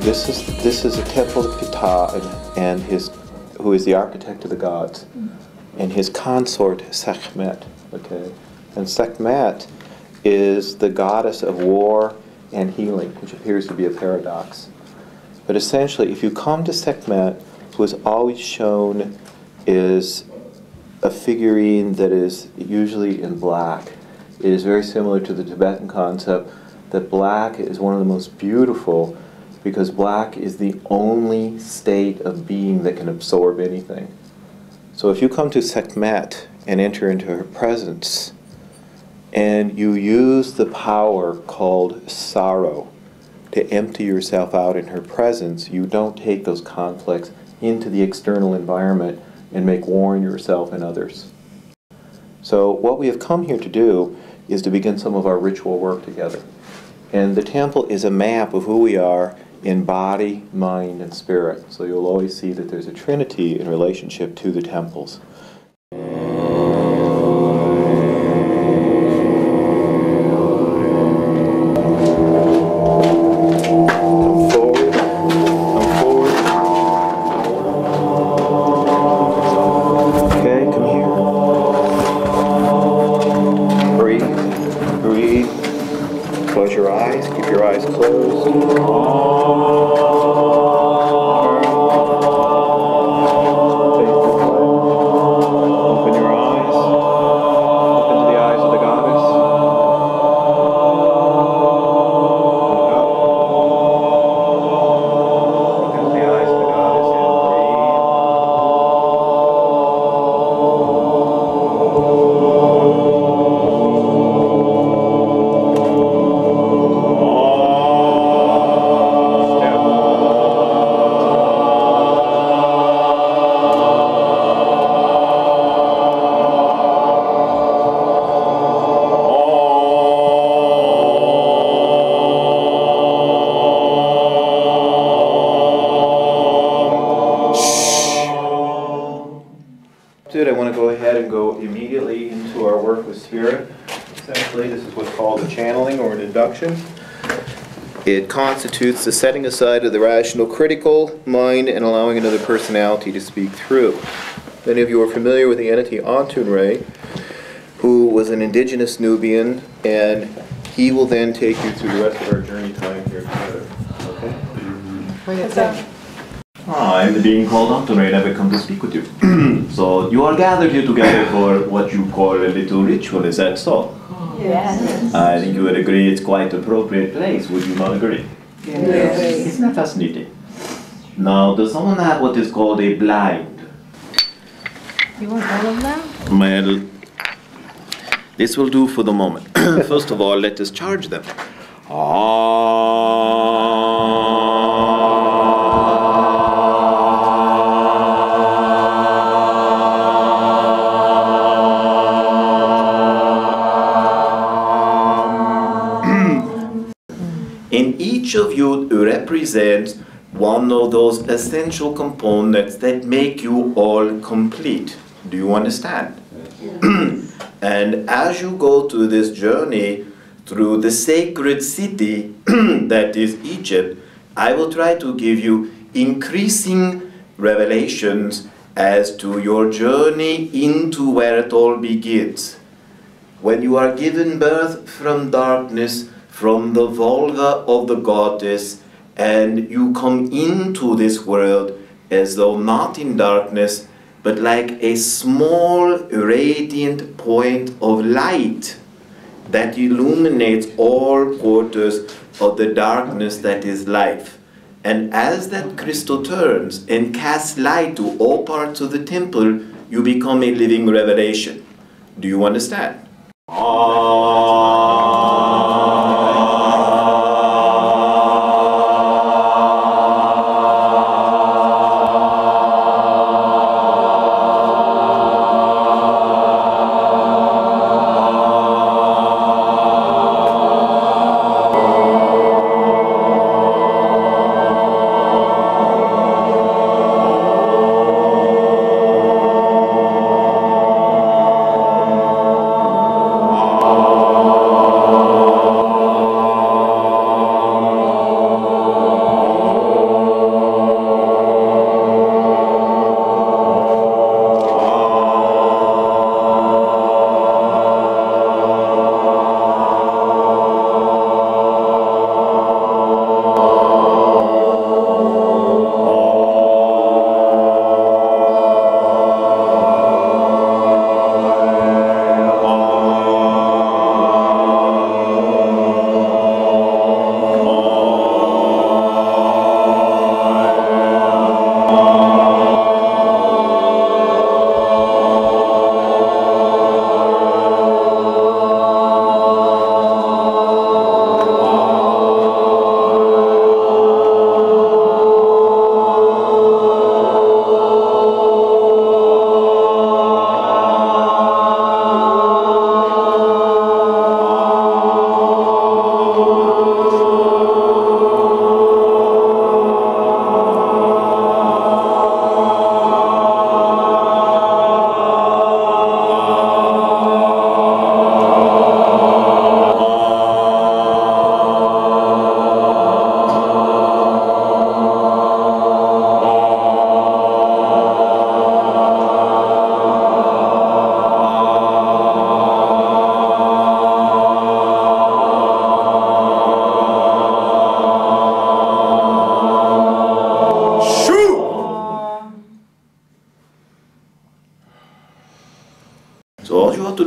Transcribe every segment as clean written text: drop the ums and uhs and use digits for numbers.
This is a temple of Ptah and his, who is the architect of the gods, and his consort Sekhmet. Okay, and Sekhmet is the goddess of war and healing, which appears to be a paradox. But essentially, if you come to Sekhmet, who is always shown is a figurine that is usually in black. It is very similar to the Tibetan concept that black is one of the most beautiful, because black is the only state of being that can absorb anything. So if you come to Sekhmet and enter into her presence, and you use the power called sorrow to empty yourself out in her presence, you don't take those conflicts into the external environment and make war on yourself and others. So what we have come here to do is to begin some of our ritual work together. And the temple is a map of who we are in body, mind, and spirit. So you'll always see that there's a trinity in relationship to the temples. I want to go ahead and go immediately into our work with spirit. Essentially, this is what's called a channeling or an induction. It constitutes the setting aside of the rational critical mind and allowing another personality to speak through. Many of you are familiar with the entity Antunre, who was an indigenous Nubian, and he will then take you through the rest of our journey time here together. Okay? I'm the being called Antunre and I've come to speak with you. So you are gathered here together for what you call a little ritual, is that so? Yes. I think you would agree it's quite an appropriate place, would you not agree? Yes. Isn't that fascinating? Now, does someone have what is called a blind? You want all of them? Well, this will do for the moment. First of all, let us charge them. And each of you represents one of those essential components that make you all complete. Do you understand? And as you go through this journey through the sacred city that is Egypt, I will try to give you increasing revelations as to your journey into where it all begins. When you are given birth from darkness, from the vulva of the goddess, and you come into this world as though not in darkness, but like a small radiant point of light that illuminates all quarters of the darkness that is life. And as that crystal turns and casts light to all parts of the temple, you become a living revelation. Do you understand?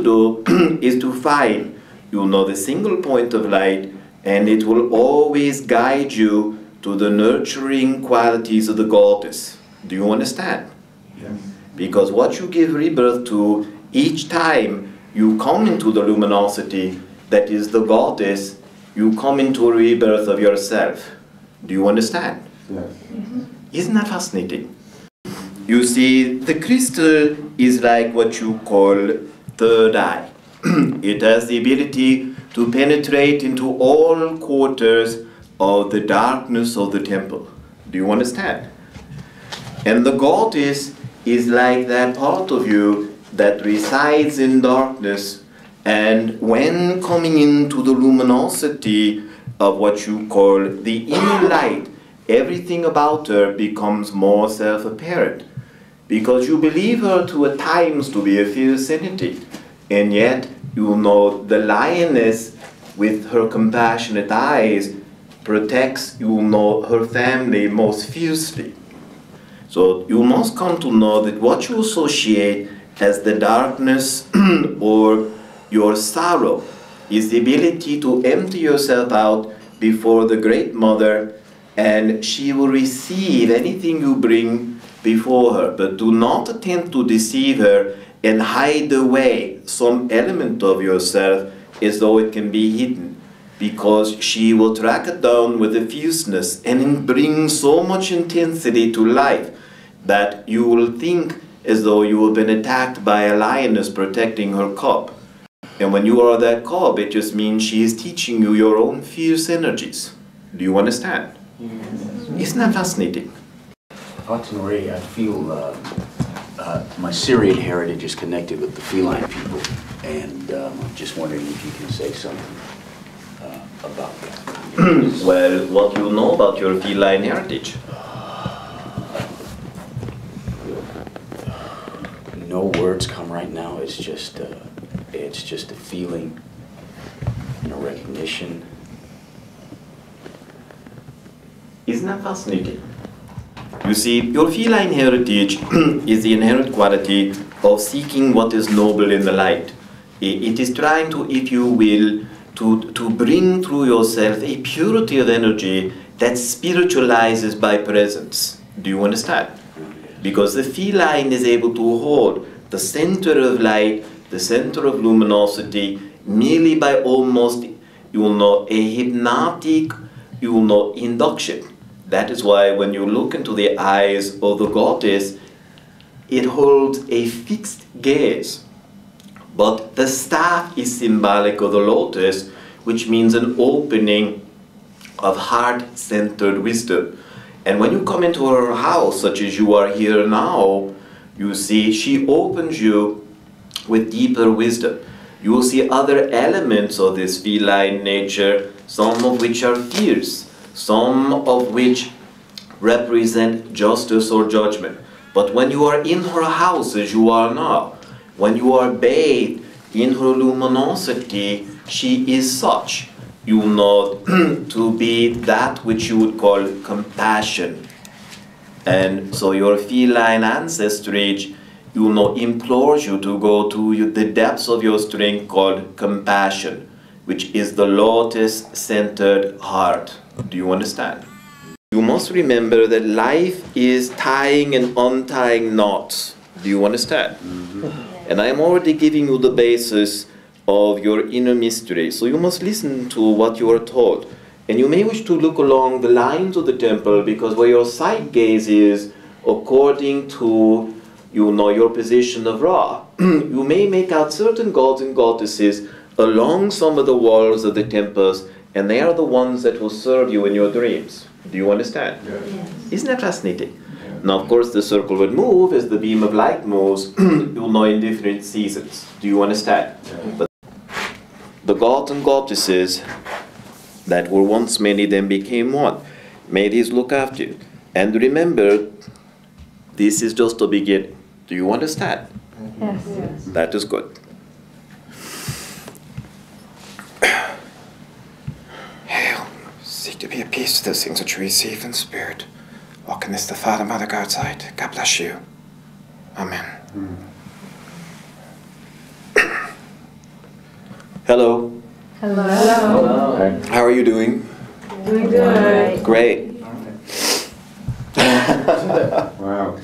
do is to find, the single point of light, and it will always guide you to the nurturing qualities of the goddess. Do you understand? Yes. Because what you give rebirth to each time you come into the luminosity that is the goddess, you come into a rebirth of yourself. Do you understand? Yes. Isn't that fascinating? You see, the crystal is like what you call third eye. It has the ability to penetrate into all quarters of the darkness of the temple. Do you understand? And the goddess is like that part of you that resides in darkness, and when coming into the luminosity of what you call the inner light, everything about her becomes more self-apparent, because you believe her to at times to be a fierce entity, and yet the lioness with her compassionate eyes protects her family most fiercely. So you must come to know that what you associate as the darkness or your sorrow is the ability to empty yourself out before the Great Mother, and she will receive anything you bring before her. But do not attempt to deceive her and hide away some element of yourself as though it can be hidden, because she will track it down with a fierceness and bring so much intensity to life that you will think as though you have been attacked by a lioness protecting her cub. And when you are that cub, it just means she is teaching you your own fierce energies. Do you understand? Yes. Isn't that fascinating? Ray, I feel my Syrian heritage is connected with the feline people, and I'm just wondering if you can say something about that. Well, what do you know about your feline heritage? No words come right now. It's just a feeling and a recognition. Isn't that fascinating? You see, your feline heritage is the inherent quality of seeking what is noble in the light. It is trying to, if you will, to bring through yourself a purity of energy that spiritualizes by presence. Do you understand? Because the feline is able to hold the center of light, the center of luminosity, merely by almost, a hypnotic, induction. That is why when you look into the eyes of the goddess, it holds a fixed gaze. But the staff is symbolic of the lotus, which means an opening of heart-centered wisdom. And when you come into her house, such as you are here now, you see she opens you with deeper wisdom. You will see other elements of this feline nature, some of which are fierce, some of which represent justice or judgment. But when you are in her house as you are now, when you are bathed in her luminosity, she is such, to be that which you would call compassion. And so your feline ancestry, implores you to go to the depths of your strength called compassion, which is the lotus-centered heart. Do you understand? You must remember that life is tying and untying knots. Do you understand? Mm-hmm. And I am already giving you the basis of your inner mystery. So you must listen to what you are told. And you may wish to look along the lines of the temple, because where your sight gaze is, according to your position of Ra, you may make out certain gods and goddesses along some of the walls of the temples, and they are the ones that will serve you in your dreams. Do you understand? Yes. Isn't that fascinating? Yeah. Now, of course, the circle would move as the beam of light moves, in different seasons. Do you understand? Yeah. But the gods and goddesses that were once many then became one. May these look after you. And remember, this is just a beginning. Do you understand? Yes. Yes. That is good. Hail, seek to be at peace with those things which you receive in spirit. Walk in this the Father, Mother, God's light. God bless you. Amen. Hello. Hello. How are you doing? Doing good. Great. Wow.